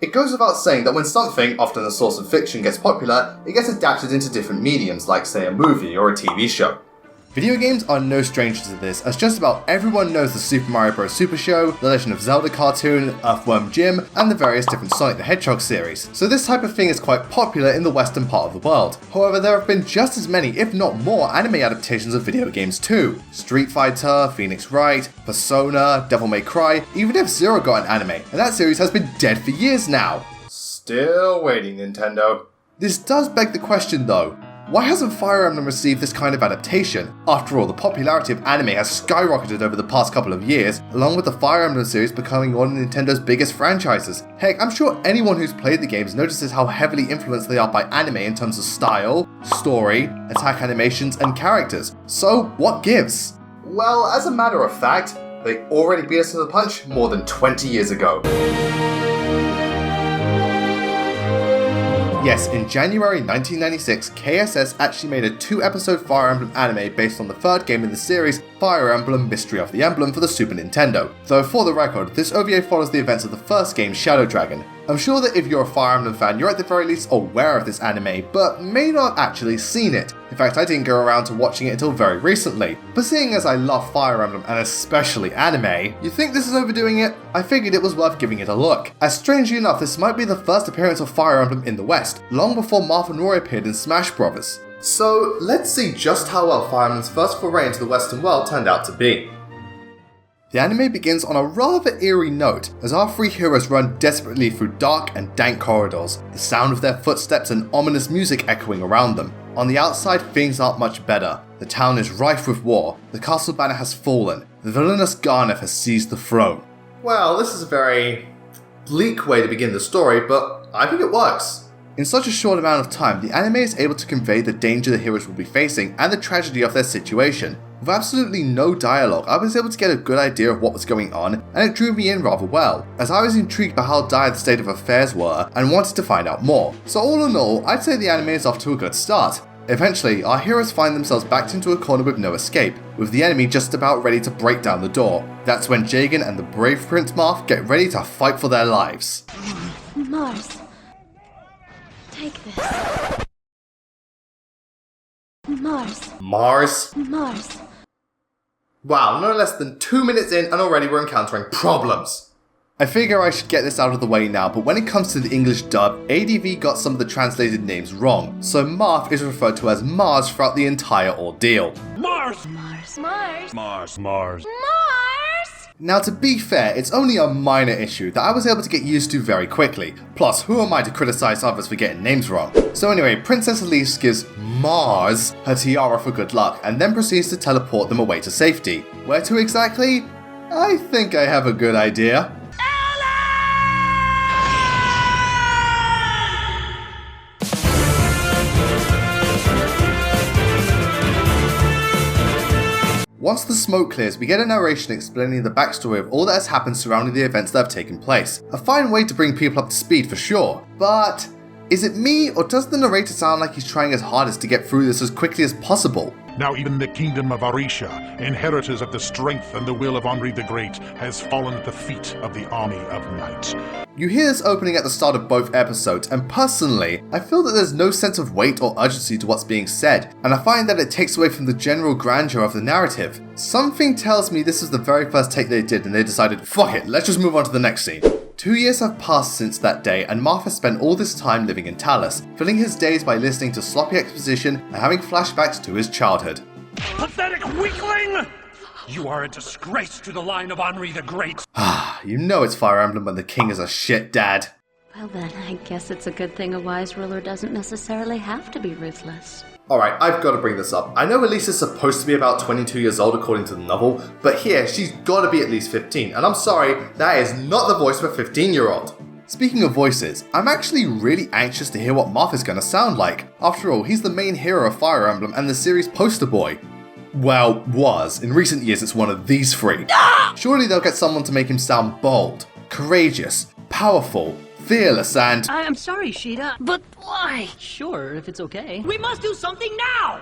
It goes without saying that when something, often a source of fiction, gets popular, it gets adapted into different mediums, like say a movie or a TV show. Video games are no stranger to this, as just about everyone knows the Super Mario Bros. Super Show, the Legend of Zelda cartoon, Earthworm Jim, and the various different Sonic the Hedgehog series, so this type of thing is quite popular in the western part of the world. However, there have been just as many, if not more, anime adaptations of video games too. Street Fighter, Phoenix Wright, Persona, Devil May Cry, even F-Zero got an anime, and that series has been dead for years now. Still waiting, Nintendo. This does beg the question though. Why hasn't Fire Emblem received this kind of adaptation? After all, the popularity of anime has skyrocketed over the past couple of years, along with the Fire Emblem series becoming one of Nintendo's biggest franchises. Heck, I'm sure anyone who's played the games notices how heavily influenced they are by anime in terms of style, story, attack animations, and characters. So, what gives? Well, as a matter of fact, they already beat us to the punch more than 20 years ago. Yes, in January 1996, KSS actually made a 2-episode Fire Emblem anime based on the third game in the series, Fire Emblem Mystery of the Emblem for the Super Nintendo. Though for the record, this OVA follows the events of the first game, Shadow Dragon. I'm sure that if you're a Fire Emblem fan, you're at the very least aware of this anime, but may not actually seen it. In fact, I didn't go around to watching it until very recently. But seeing as I love Fire Emblem, and especially anime, you think this is overdoing it? I figured it was worth giving it a look. As strangely enough, this might be the first appearance of Fire Emblem in the West, long before Marth and Roy appeared in Smash Bros. So let's see just how well Fire Emblem's first foray into the Western world turned out to be. The anime begins on a rather eerie note, as our three heroes run desperately through dark and dank corridors, the sound of their footsteps and ominous music echoing around them. On the outside, things aren't much better. The town is rife with war, the castle banner has fallen, the villainous Garneth has seized the throne. Well, this is a very bleak way to begin the story, but I think it works. In such a short amount of time, the anime is able to convey the danger the heroes will be facing and the tragedy of their situation. With absolutely no dialogue, I was able to get a good idea of what was going on, and it drew me in rather well, as I was intrigued by how dire the state of affairs were and wanted to find out more. So all in all, I'd say the anime is off to a good start. Eventually, our heroes find themselves backed into a corner with no escape, with the enemy just about ready to break down the door. That's when Jagan and the brave Prince Marth get ready to fight for their lives. Mars, take this. Mars. Wow, no less than 2 minutes in and already we're encountering problems. I figure I should get this out of the way now, but when it comes to the English dub, ADV got some of the translated names wrong, so Marth is referred to as Mars throughout the entire ordeal. Mars! Now to be fair, it's only a minor issue that I was able to get used to very quickly. Plus, who am I to criticize others for getting names wrong? So anyway, Princess Elise gives Mars her tiara for good luck and then proceeds to teleport them away to safety. Where to exactly? I think I have a good idea. Once the smoke clears, we get a narration explaining the backstory of all that has happened surrounding the events that have taken place. A fine way to bring people up to speed for sure. But is it me, or does the narrator sound like he's trying his hardest to get through this as quickly as possible? Now even the kingdom of Arisha, inheritors of the strength and the will of Henri the Great, has fallen at the feet of the army of night. You hear this opening at the start of both episodes, and personally, I feel that there's no sense of weight or urgency to what's being said, and I find that it takes away from the general grandeur of the narrative. Something tells me this is the very first take they did and they decided, fuck it, let's just move on to the next scene. 2 years have passed since that day, and Marth has spent all this time living in Talos, filling his days by listening to sloppy exposition and having flashbacks to his childhood. Pathetic weakling! You are a disgrace to the line of Henri the Great. You know it's Fire Emblem when the king is a shit dad. Well then, I guess it's a good thing a wise ruler doesn't necessarily have to be ruthless. Alright, I've got to bring this up. I know Elise is supposed to be about 22 years old according to the novel, but here she's got to be at least 15, and I'm sorry, that is not the voice of a 15-year-old. Speaking of voices, I'm actually really anxious to hear what Marth is going to sound like. After all, he's the main hero of Fire Emblem and the series poster boy. Well, was. In recent years, it's one of these three. Surely they'll get someone to make him sound bold, courageous, powerful, fearless, and... I'm sorry, Sheeta, but why? Sure, if it's okay. We must do something now!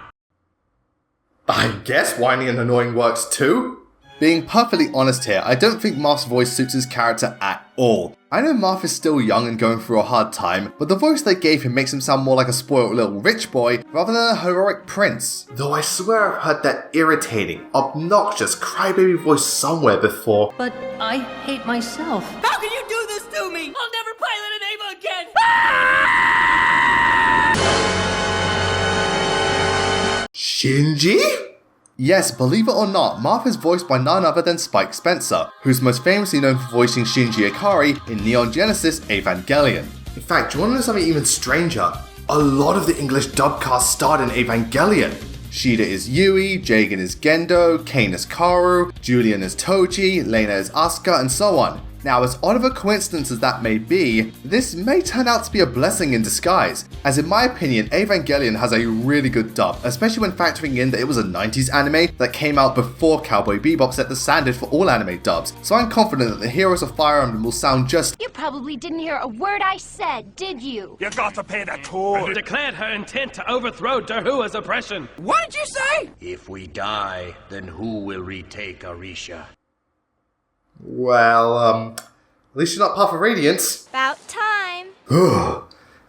I guess whining and annoying works too. Being perfectly honest here, I don't think Marth's voice suits his character at all. I know Marth is still young and going through a hard time, but the voice they gave him makes him sound more like a spoiled little rich boy rather than a heroic prince. Though I swear I've heard that irritating, obnoxious crybaby voice somewhere before. But I hate myself. How can you do this to me? I'll never pilot an Ava again! Shinji? Yes, believe it or not, Marth is voiced by none other than Spike Spencer, who's most famously known for voicing Shinji Ikari in Neon Genesis Evangelion. In fact, do you want to know something even stranger? A lot of the English dub cast starred in Evangelion. Shida is Yui, Jagen is Gendo, Kane is Kaoru, Julian is Toji, Lena is Asuka, and so on. Now, as odd of a coincidence as that may be, this may turn out to be a blessing in disguise, as in my opinion, Evangelion has a really good dub, especially when factoring in that it was a 90s anime that came out before Cowboy Bebop set the standard for all anime dubs, so I'm confident that the heroes of Fire Emblem will sound just— You probably didn't hear a word I said, did you? You got to pay the toll. Declared her intent to overthrow Dahua's oppression. What did you say? If we die, then who will retake Arisha? Well, at least you're not Path of Radiance. About time.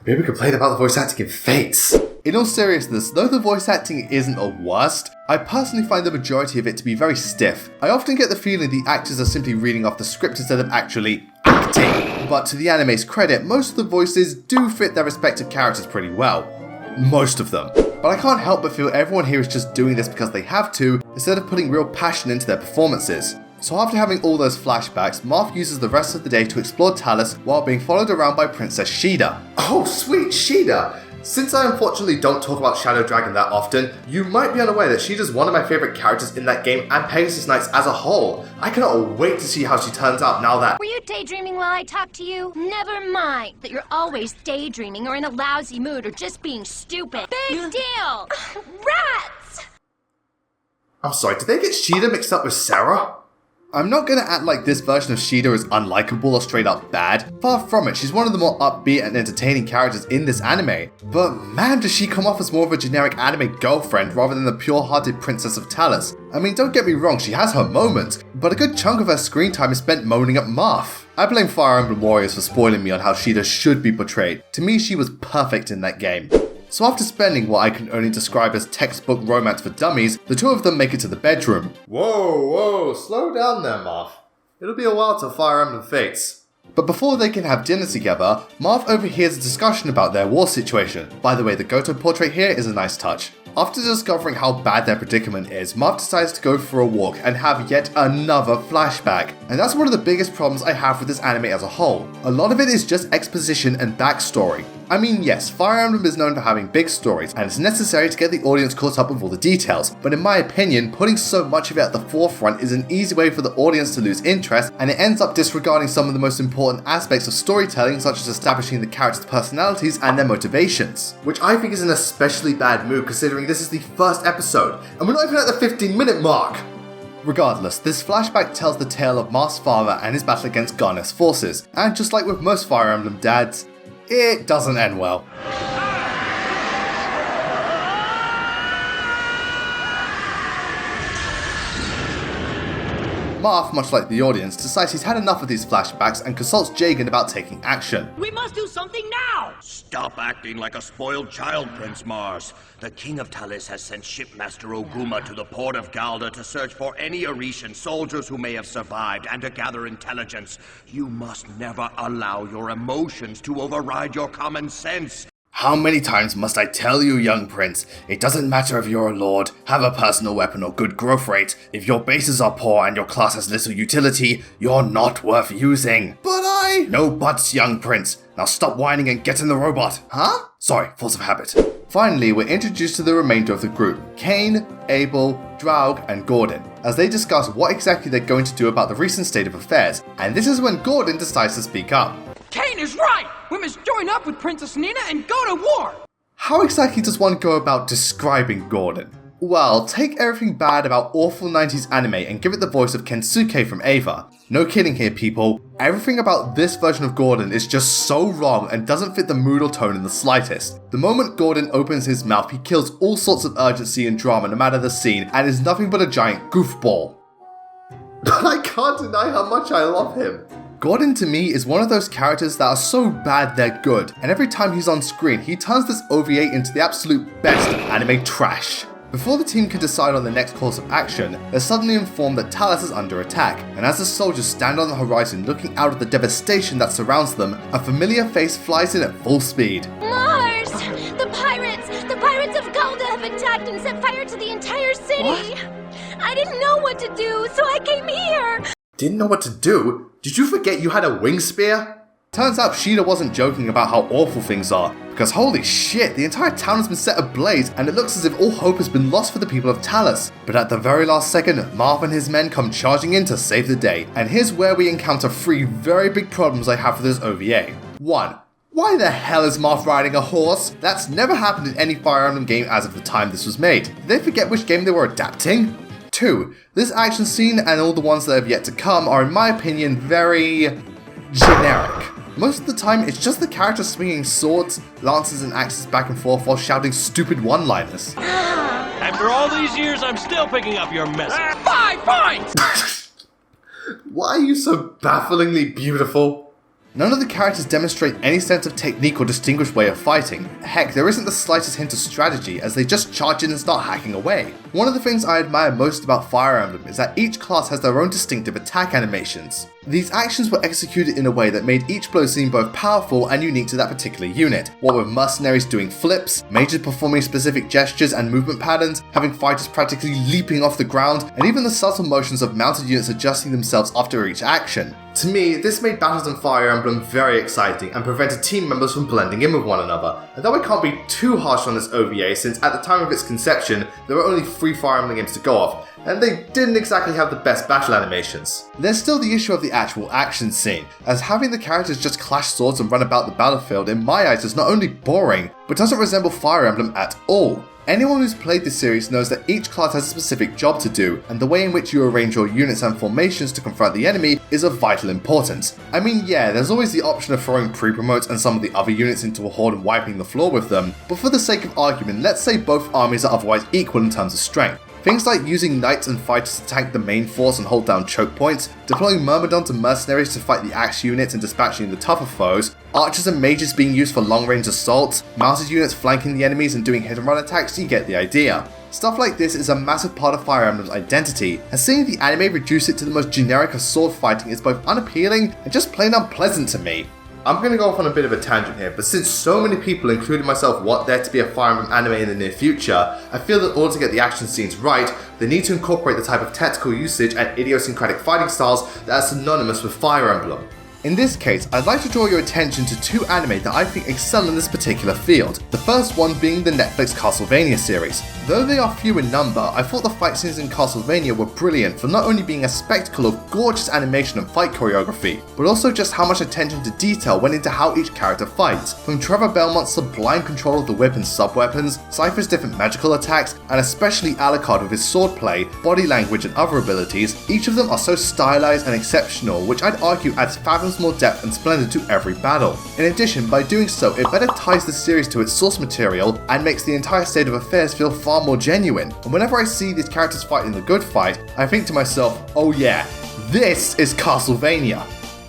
Maybe we could complain about the voice acting in Fates. In all seriousness, though the voice acting isn't a worst, I personally find the majority of it to be very stiff. I often get the feeling the actors are simply reading off the script instead of actually acting. But to the anime's credit, most of the voices do fit their respective characters pretty well. Most of them. But I can't help but feel everyone here is just doing this because they have to, instead of putting real passion into their performances. So after having all those flashbacks, Marth uses the rest of the day to explore Talos while being followed around by Princess Shida. Oh sweet Shida! Since I unfortunately don't talk about Shadow Dragon that often, you might be unaware that Shida's one of my favourite characters in that game and Pegasus Knights as a whole. I cannot wait to see how she turns out now that— Were you daydreaming while I talked to you? Never mind that you're always daydreaming or in a lousy mood or just being stupid. Big deal! Rats! I'm sorry, did they get Shida mixed up with Sarah? I'm not going to act like this version of Shida is unlikable or straight up bad. Far from it, she's one of the more upbeat and entertaining characters in this anime. But man, does she come off as more of a generic anime girlfriend rather than the pure-hearted princess of Talos. I mean, don't get me wrong, she has her moments, but a good chunk of her screen time is spent moaning at Marth. I blame Fire Emblem Warriors for spoiling me on how Shida should be portrayed. To me, she was perfect in that game. So after spending what I can only describe as textbook romance for dummies, the two of them make it to the bedroom. Whoa, slow down there, Marth. It'll be a while till Fire Emblem Fates. But before they can have dinner together, Marth overhears a discussion about their war situation. By the way, the Goto portrait here is a nice touch. After discovering how bad their predicament is, Marth decides to go for a walk and have yet another flashback. And that's one of the biggest problems I have with this anime as a whole. A lot of it is just exposition and backstory. I mean, yes, Fire Emblem is known for having big stories, and it's necessary to get the audience caught up with all the details, but in my opinion, putting so much of it at the forefront is an easy way for the audience to lose interest, and it ends up disregarding some of the most important aspects of storytelling, such as establishing the characters' personalities and their motivations. Which I think is an especially bad move considering this is the first episode, and we're not even at the 15-minute mark! Regardless, this flashback tells the tale of Marth's father and his battle against Garneth's forces, and just like with most Fire Emblem dads, it doesn't end well. Marth, much like the audience, decides he's had enough of these flashbacks and consults Jagen about taking action. We must do something now! Stop acting like a spoiled child, Prince Mars. The King of Talis has sent Shipmaster Oguma to the port of Galda to search for any Orishan soldiers who may have survived and to gather intelligence. You must never allow your emotions to override your common sense. How many times must I tell you, young prince? It doesn't matter if you're a lord, have a personal weapon or good growth rate. If your bases are poor and your class has little utility, you're not worth using. But I— No buts, young prince. Now stop whining and get in the robot. Huh? Sorry, force of habit. Finally, we're introduced to the remainder of the group. Kane, Abel, Draug, and Gordon, as they discuss what exactly they're going to do about the recent state of affairs. And this is when Gordon decides to speak up. Kane is right! We must join up with Princess Nina and go to war! How exactly does one go about describing Gordon? Well, take everything bad about awful 90s anime and give it the voice of Kensuke from Ava. No kidding here, people. Everything about this version of Gordon is just so wrong and doesn't fit the mood or tone in the slightest. The moment Gordon opens his mouth, he kills all sorts of urgency and drama no matter the scene and is nothing but a giant goofball. but I can't deny how much I love him. Gordon to me is one of those characters that are so bad they're good, and every time he's on screen, he turns this OVA into the absolute best of anime trash. Before the team can decide on the next course of action, they're suddenly informed that Talos is under attack, and as the soldiers stand on the horizon looking out at the devastation that surrounds them, a familiar face flies in at full speed. Mars! The pirates of Galda have attacked and set fire to the entire city! What? I didn't know what to do, so I came here! Didn't know what to do? Did you forget you had a wing spear? Turns out Sheila wasn't joking about how awful things are, because holy shit, the entire town has been set ablaze and it looks as if all hope has been lost for the people of Talos. But at the very last second, Marv and his men come charging in to save the day, and here's where we encounter 3 very big problems I have for this OVA. 1. Why the hell is Marv riding a horse? That's never happened in any Fire Emblem game as of the time this was made. Did they forget which game they were adapting? 2. This action scene and all the ones that have yet to come are in my opinion very generic. Most of the time, it's just the characters swinging swords, lances, and axes back and forth while shouting stupid one-liners. After all these years, I'm still picking up your message. 5 points! Why are you so bafflingly beautiful? None of the characters demonstrate any sense of technique or distinguished way of fighting. Heck, there isn't the slightest hint of strategy as they just charge in and start hacking away. One of the things I admire most about Fire Emblem is that each class has their own distinctive attack animations. These actions were executed in a way that made each blow seem both powerful and unique to that particular unit, what with mercenaries doing flips, mages performing specific gestures and movement patterns, having fighters practically leaping off the ground, and even the subtle motions of mounted units adjusting themselves after each action. To me, this made battles in Fire Emblem very exciting and prevented team members from blending in with one another. And though I can't be too harsh on this OVA since at the time of its conception, there were only 3 Fire Emblem games to go off, and they didn't exactly have the best battle animations. There's still the issue of the actual action scene, as having the characters just clash swords and run about the battlefield in my eyes is not only boring, but doesn't resemble Fire Emblem at all. Anyone who's played this series knows that each class has a specific job to do, and the way in which you arrange your units and formations to confront the enemy is of vital importance. I mean, yeah, there's always the option of throwing pre-promotes and some of the other units into a horde and wiping the floor with them, but for the sake of argument, let's say both armies are otherwise equal in terms of strength. Things like using knights and fighters to tank the main force and hold down choke points, deploying myrmidons and mercenaries to fight the axe units and dispatching the tougher foes, archers and mages being used for long-range assaults, mounted units flanking the enemies and doing hit-and-run attacks, you get the idea. Stuff like this is a massive part of Fire Emblem's identity, and seeing the anime reduce it to the most generic of sword fighting is both unappealing and just plain unpleasant to me. I'm going to go off on a bit of a tangent here, but since so many people, including myself, want there to be a Fire Emblem anime in the near future, I feel that in order to get the action scenes right, they need to incorporate the type of tactical usage and idiosyncratic fighting styles that are synonymous with Fire Emblem. In this case, I'd like to draw your attention to 2 anime that I think excel in this particular field, the first one being the Netflix Castlevania series. Though they are few in number, I thought the fight scenes in Castlevania were brilliant for not only being a spectacle of gorgeous animation and fight choreography, but also just how much attention to detail went into how each character fights. From Trevor Belmont's sublime control of the whip and sub-weapons, Cypher's different magical attacks, and especially Alucard with his swordplay, body language and other abilities, each of them are so stylized and exceptional, which I'd argue adds fathoms more depth and splendor to every battle. In addition, by doing so, it better ties the series to its source material and makes the entire state of affairs feel far more genuine. And whenever I see these characters fighting the good fight, I think to myself, oh yeah, this is Castlevania.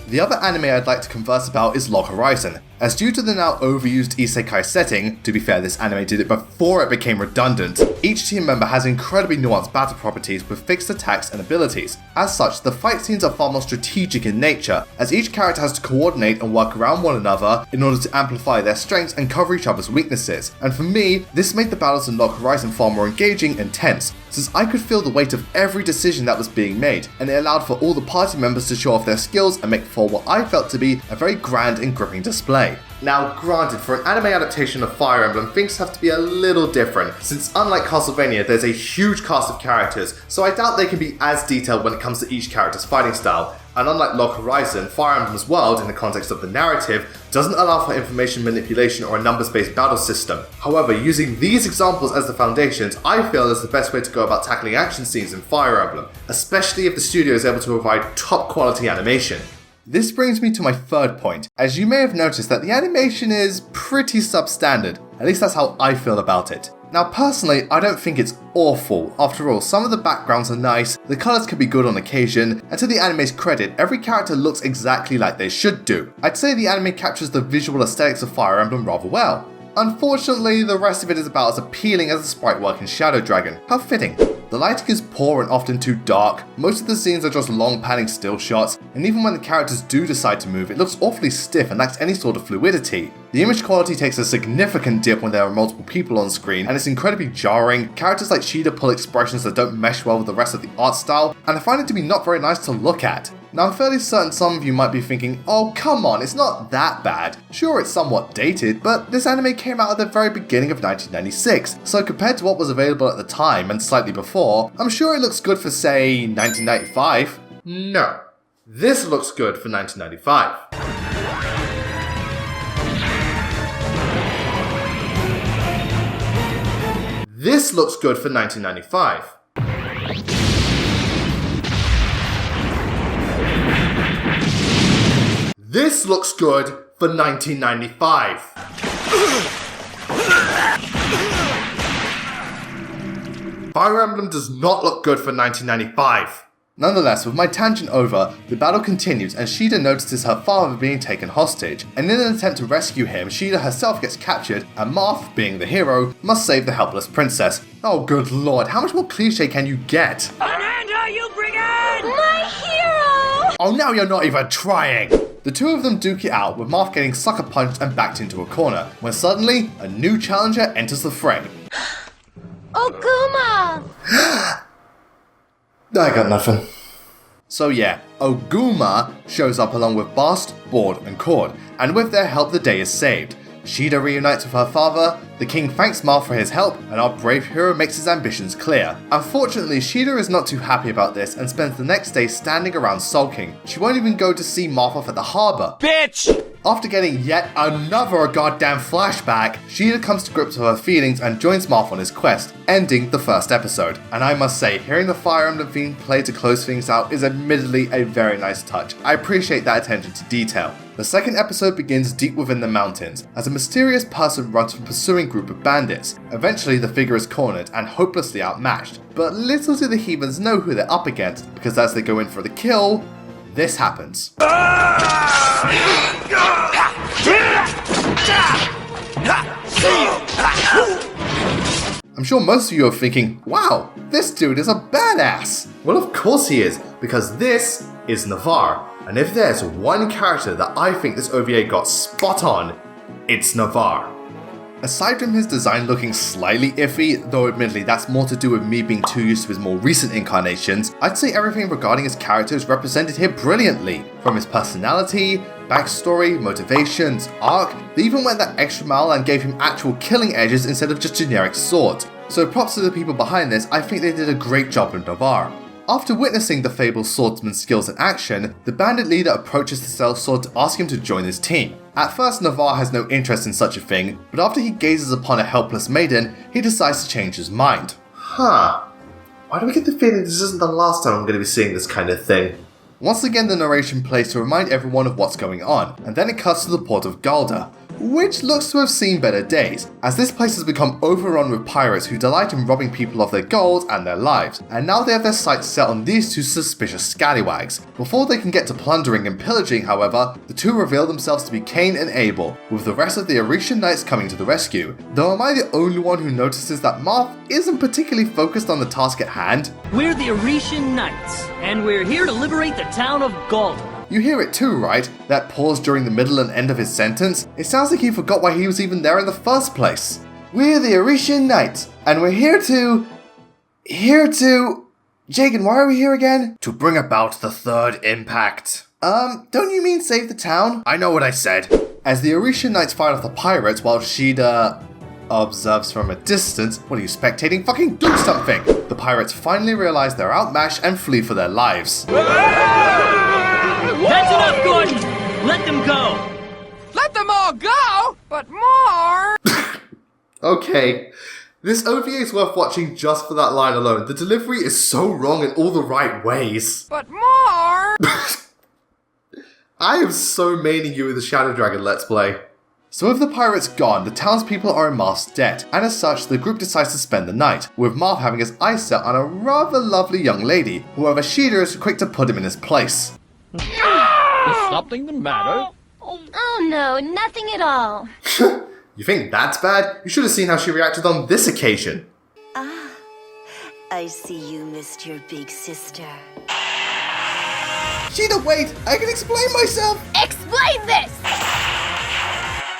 The other anime I'd like to converse about is Log Horizon, as due to the now overused isekai setting, to be fair this anime did it before it became redundant, each team member has incredibly nuanced battle properties with fixed attacks and abilities. As such, the fight scenes are far more strategic in nature, as each character has to coordinate and work around one another in order to amplify their strengths and cover each other's weaknesses, and for me, this made the battles in Log Horizon far more engaging and tense, since I could feel the weight of every decision that was being made, and it allowed for all the party members to show off their skills and make for what I felt to be a very grand and gripping display. Now granted, for an anime adaptation of Fire Emblem, things have to be a little different, since unlike Castlevania, there's a huge cast of characters, so I doubt they can be as detailed when it comes to each character's fighting style. And unlike Log Horizon, Fire Emblem's world, in the context of the narrative, doesn't allow for information manipulation or a numbers-based battle system. However, using these examples as the foundations, I feel is the best way to go about tackling action scenes in Fire Emblem, especially if the studio is able to provide top quality animation. This brings me to my third point, as you may have noticed that the animation is pretty substandard, at least that's how I feel about it. Now personally, I don't think it's awful. After all, some of the backgrounds are nice, the colours can be good on occasion, and to the anime's credit, every character looks exactly like they should do. I'd say the anime captures the visual aesthetics of Fire Emblem rather well. Unfortunately, the rest of it is about as appealing as the sprite work in Shadow Dragon. How fitting. The lighting is poor and often too dark, most of the scenes are just long panning still shots, and even when the characters do decide to move, it looks awfully stiff and lacks any sort of fluidity. The image quality takes a significant dip when there are multiple people on screen, and it's incredibly jarring. Characters like Shida pull expressions that don't mesh well with the rest of the art style, and I find it to be not very nice to look at. Now I'm fairly certain some of you might be thinking, oh come on, it's not that bad. Sure, it's somewhat dated, but this anime came out at the very beginning of 1996, so compared to what was available at the time and slightly before, I'm sure it looks good for say 1995. No, this looks good for 1995. This looks good for 1995. This looks good for 1995. Fire Emblem does not look good for 1995. Nonetheless, with my tangent over, the battle continues and Shida notices her father being taken hostage, and in an attempt to rescue him, Shida herself gets captured, and Marth, being the hero, must save the helpless princess. Oh good lord, how much more cliche can you get? Ananda, you brigand! My hero! Oh now you're not even trying! The two of them duke it out, with Marth getting sucker punched and backed into a corner, when suddenly, a new challenger enters the fray. Oguma! I got nothing. So yeah, Oguma shows up along with Bast, Board, and Cord, and with their help the day is saved. Shida reunites with her father, the king thanks Marth for his help, and our brave hero makes his ambitions clear. Unfortunately, Shida is not too happy about this and spends the next day standing around sulking. She won't even go to see Marth off at the harbour. Bitch! After getting yet another goddamn flashback, Shida comes to grips with her feelings and joins Marth on his quest, ending the first episode. And I must say, hearing the Fire Emblem theme play to close things out is admittedly a very nice touch. I appreciate that attention to detail. The second episode begins deep within the mountains, as a mysterious person runs from a pursuing group of bandits. Eventually the figure is cornered and hopelessly outmatched, but little do the heathens know who they're up against, because as they go in for the kill, this happens. I'm sure most of you are thinking, wow, this dude is a badass! Well, of course he is, because this is Navarre. And if there's one character that I think this OVA got spot on, it's Navarre. Aside from his design looking slightly iffy, though admittedly that's more to do with me being too used to his more recent incarnations, I'd say everything regarding his character is represented here brilliantly. From his personality, backstory, motivations, arc, they even went that extra mile and gave him actual killing edges instead of just generic swords. So props to the people behind this, I think they did a great job with Navarre. After witnessing the fabled swordsman's skills in action, the bandit leader approaches the sellsword to ask him to join his team. At first, Navarre has no interest in such a thing, but after he gazes upon a helpless maiden, he decides to change his mind. Why do I get the feeling this isn't the last time I'm going to be seeing this kind of thing? Once again the narration plays to remind everyone of what's going on, and then it cuts to the port of Galda, which looks to have seen better days, as this place has become overrun with pirates who delight in robbing people of their gold and their lives, and now they have their sights set on these two suspicious scallywags. Before they can get to plundering and pillaging, however, the two reveal themselves to be Cain and Abel, with the rest of the Orishan Knights coming to the rescue. Though am I the only one who notices that Marth isn't particularly focused on the task at hand? We're the Orishan Knights, and we're here to liberate the town of Galda. You hear it too, right? That pause during the middle and end of his sentence? It sounds like he forgot why he was even there in the first place. We're the Orishan Knights, and we're here to... Jagan, why are we here again? To bring about the third impact. Don't you mean save the town? I know what I said. As the Orishan Knights fight off the pirates while Shida observes from a distance, what are you spectating? Fucking do something! The pirates finally realize they're outmatched and flee for their lives. That's enough, Gordon! Let them go! Let them all go, but more! Okay, this OVA is worth watching just for that line alone. The delivery is so wrong in all the right ways. But more! I am so maining you with the Shadow Dragon Let's Play. So with the pirates gone, the townspeople are in Marth's debt, and as such, the group decides to spend the night, with Marth having his eyes set on a rather lovely young lady. However, Sheeta is quick to put him in his place. Is something the matter? Oh no, nothing at all. You think that's bad? You should have seen how she reacted on this occasion. Ah, I see you missed your big sister. Sheeta, wait! I can explain myself! Explain this!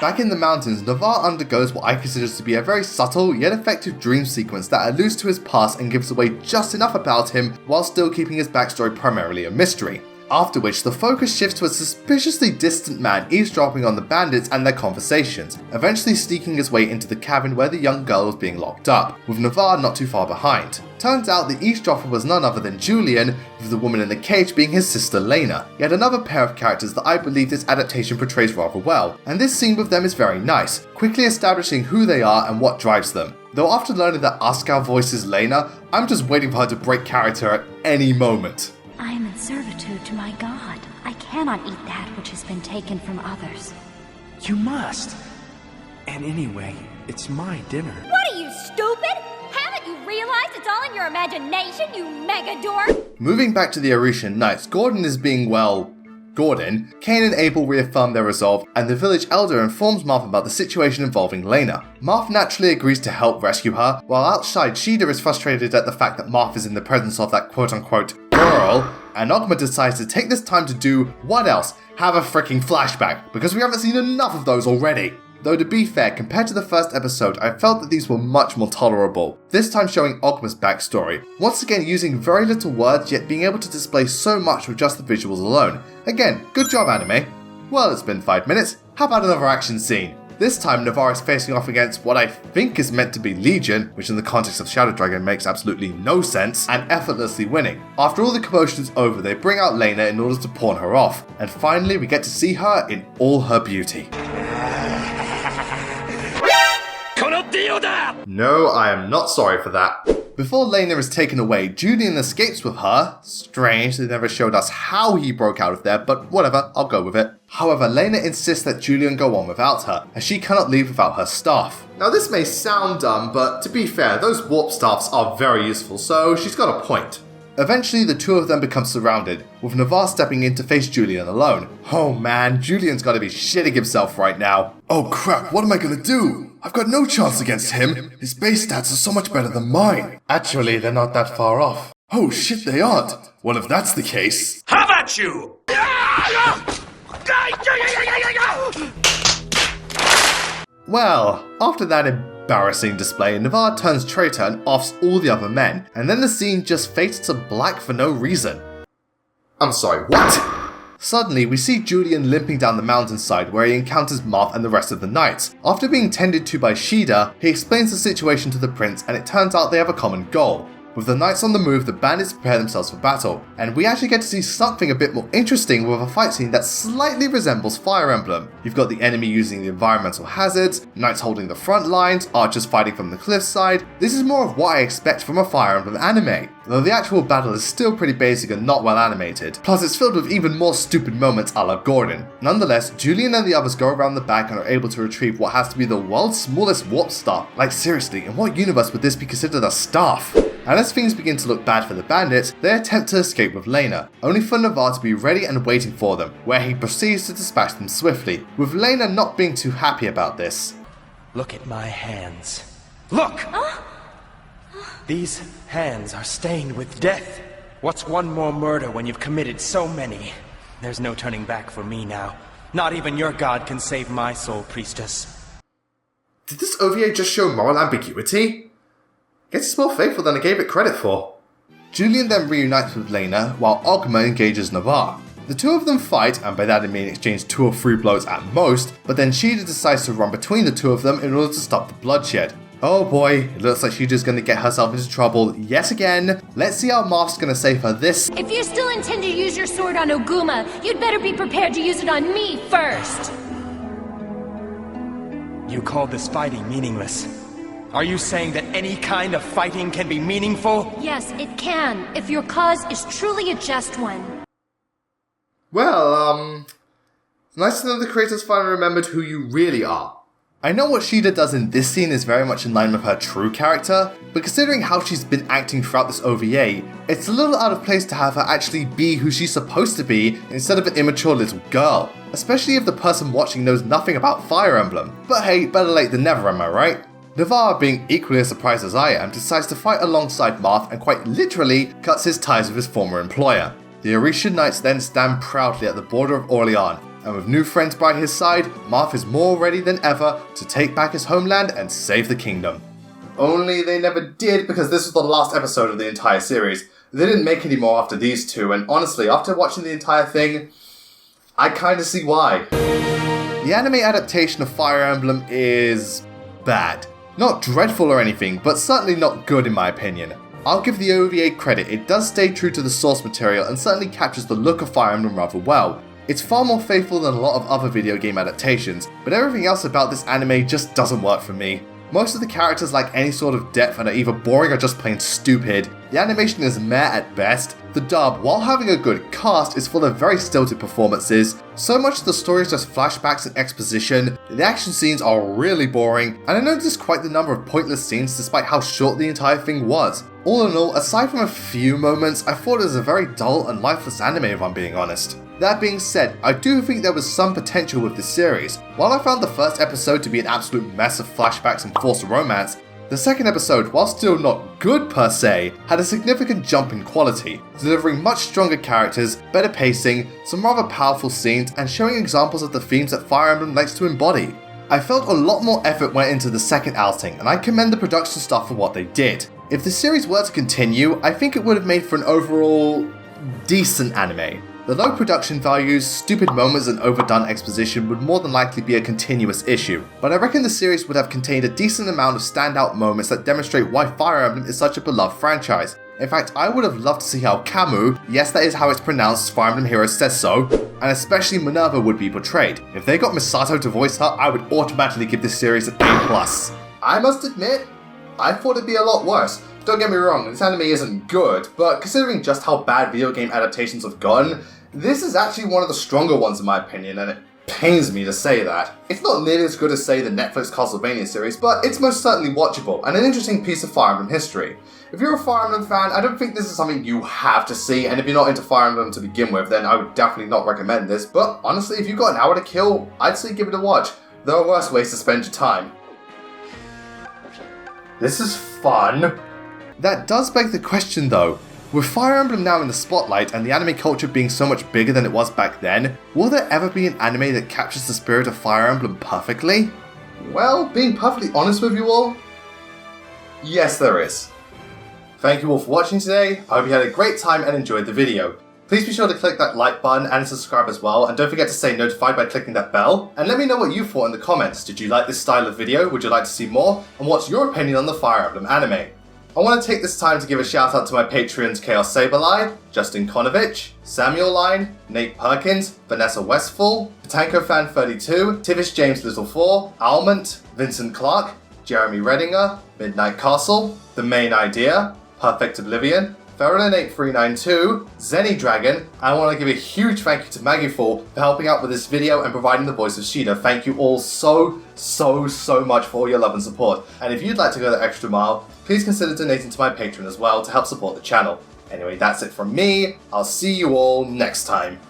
Back in the mountains, Navarre undergoes what I consider to be a very subtle yet effective dream sequence that alludes to his past and gives away just enough about him while still keeping his backstory primarily a mystery. After which, the focus shifts to a suspiciously distant man eavesdropping on the bandits and their conversations, eventually sneaking his way into the cabin where the young girl was being locked up, with Navarre not too far behind. Turns out the eavesdropper was none other than Julian, with the woman in the cage being his sister Lena. Yet another pair of characters that I believe this adaptation portrays rather well, and this scene with them is very nice, quickly establishing who they are and what drives them. Though after learning that Askar voices Lena, I'm just waiting for her to break character at any moment. I am in servitude to my God. I cannot eat that which has been taken from others. You must. And anyway, it's my dinner. What are you, stupid? Haven't you realized it's all in your imagination, you megadork? Moving back to the Aretian Knights, Gordon is being, well, Gordon. Cain and Abel reaffirm their resolve, and the village elder informs Marth about the situation involving Lena. Marth naturally agrees to help rescue her, while outside Sheeta is frustrated at the fact that Marth is in the presence of that quote-unquote girl, and Ogma decides to take this time to do, what else? Have a freaking flashback, because we haven't seen enough of those already. Though to be fair, compared to the first episode, I felt that these were much more tolerable, this time showing Ogma's backstory, once again using very little words yet being able to display so much with just the visuals alone. Again, good job anime. Well, it's been 5 minutes, how about another action scene? This time Navarre is facing off against what I think is meant to be Legion, which in the context of Shadow Dragon makes absolutely no sense, and effortlessly winning. After all the commotion is over, they bring out Lena in order to pawn her off, and finally we get to see her in all her beauty. No, I am not sorry for that. Before Lena is taken away, Julian escapes with her. Strange, they never showed us how he broke out of there, but whatever, I'll go with it. However, Lena insists that Julian go on without her, as she cannot leave without her staff. Now this may sound dumb, but to be fair, those warp staffs are very useful, so she's got a point. Eventually, the two of them become surrounded, with Navarre stepping in to face Julian alone. Oh man, Julian's gotta be shitting himself right now. Oh crap, what am I gonna do? I've got no chance against him. His base stats are so much better than mine. Actually, they're not that far off. Oh shit, they aren't. Well, if that's the case... How about you? Well, after that embarrassing display, Navarre turns traitor and offs all the other men, and then the scene just fades to black for no reason. I'm sorry, what? Suddenly, we see Julian limping down the mountainside where he encounters Marth and the rest of the knights. After being tended to by Sheeta, he explains the situation to the prince and it turns out they have a common goal. With the knights on the move, the bandits prepare themselves for battle, and we actually get to see something a bit more interesting with a fight scene that slightly resembles Fire Emblem. You've got the enemy using the environmental hazards, knights holding the front lines, archers fighting from the cliffside. This is more of what I expect from a Fire Emblem anime, though the actual battle is still pretty basic and not well animated, plus it's filled with even more stupid moments a la Gordon. Nonetheless, Julian and the others go around the back and are able to retrieve what has to be the world's smallest warp staff. Like seriously, in what universe would this be considered a staff? And as things begin to look bad for the bandits, they attempt to escape with Lena, only for Navarre to be ready and waiting for them, where he proceeds to dispatch them swiftly, with Lena not being too happy about this. Look at my hands. Look! These hands are stained with death. What's one more murder when you've committed so many? There's no turning back for me now. Not even your god can save my soul, priestess. Did this OVA just show moral ambiguity? Guess it's more faithful than I gave it credit for. Julian then reunites with Lena, while Ogma engages Navarre. The two of them fight, and by that I mean exchange 2 or 3 blows at most, but then Sheeta decides to run between the two of them in order to stop the bloodshed. Oh boy, it looks like Sheeta's gonna get herself into trouble yet again. Let's see how Marth's gonna save her this. If you still intend to use your sword on Oguma, you'd better be prepared to use it on me first. You called this fighting meaningless. Are you saying that any kind of fighting can be meaningful? Yes, it can, if your cause is truly a just one. Well, Nice to know the creators finally remembered who you really are. I know what Shida does in this scene is very much in line with her true character, but considering how she's been acting throughout this OVA, it's a little out of place to have her actually be who she's supposed to be instead of an immature little girl, especially if the person watching knows nothing about Fire Emblem. But hey, better late than never, am I right? Navarre, being equally as surprised as I am, decides to fight alongside Marth and quite literally cuts his ties with his former employer. The Orisha Knights then stand proudly at the border of Orleans, and with new friends by his side, Marth is more ready than ever to take back his homeland and save the kingdom. Only they never did, because this was the last episode of the entire series. They didn't make any more after these two, and honestly, after watching the entire thing, I kinda see why. The anime adaptation of Fire Emblem is bad. Not dreadful or anything, but certainly not good in my opinion. I'll give the OVA credit, it does stay true to the source material and certainly captures the look of Fire Emblem rather well. It's far more faithful than a lot of other video game adaptations, but everything else about this anime just doesn't work for me. Most of the characters lack any sort of depth and are either boring or just plain stupid. The animation is meh at best. The dub, while having a good cast, is full of very stilted performances. So much of the story is just flashbacks and exposition. The action scenes are really boring, and I noticed quite the number of pointless scenes despite how short the entire thing was. All in all, aside from a few moments, I thought it was a very dull and lifeless anime if I'm being honest. That being said, I do think there was some potential with this series. While I found the first episode to be an absolute mess of flashbacks and forced romance, the second episode, while still not good per se, had a significant jump in quality, delivering much stronger characters, better pacing, some rather powerful scenes, and showing examples of the themes that Fire Emblem likes to embody. I felt a lot more effort went into the second outing, and I commend the production staff for what they did. If the series were to continue, I think it would have made for an overall decent anime. The low production values, stupid moments and overdone exposition would more than likely be a continuous issue, but I reckon the series would have contained a decent amount of standout moments that demonstrate why Fire Emblem is such a beloved franchise. In fact, I would have loved to see how Camus, yes that is how it's pronounced, Fire Emblem Heroes says so, and especially Minerva would be portrayed. If they got Misato to voice her, I would automatically give this series an A+. I must admit, I thought it'd be a lot worse. Don't get me wrong, this anime isn't good, but considering just how bad video game adaptations have gotten, this is actually one of the stronger ones in my opinion, and it pains me to say that. It's not nearly as good as, say, the Netflix Castlevania series, but it's most certainly watchable, and an interesting piece of Fire Emblem history. If you're a Fire Emblem fan, I don't think this is something you have to see, and if you're not into Fire Emblem to begin with, then I would definitely not recommend this, but honestly, if you've got an hour to kill, I'd say give it a watch. There are worse ways to spend your time. This is fun. That does beg the question though. With Fire Emblem now in the spotlight and the anime culture being so much bigger than it was back then, will there ever be an anime that captures the spirit of Fire Emblem perfectly? Well, being perfectly honest with you all, yes there is. Thank you all for watching today, I hope you had a great time and enjoyed the video. Please be sure to click that like button and subscribe as well, and don't forget to stay notified by clicking that bell. And let me know what you thought in the comments. Did you like this style of video? Would you like to see more? And what's your opinion on the Fire Emblem anime? I want to take this time to give a shout out to my Patreons Chaos Saberline, Justin Konovich, Samuel Line, Nate Perkins, Vanessa Westfall, Patanko Fan 32, Tivish James Little 4, Almont, Vincent Clark, Jeremy Redinger, Midnight Castle, The Main Idea, Perfect Oblivion, Feralin8392, Zenny Dragon, and I want to give a huge thank you to Maggie for helping out with this video and providing the voice of Shida. Thank you all so much for all your love and support. And if you'd like to go the extra mile, please consider donating to my Patreon as well to help support the channel. Anyway, that's it from me. I'll see you all next time.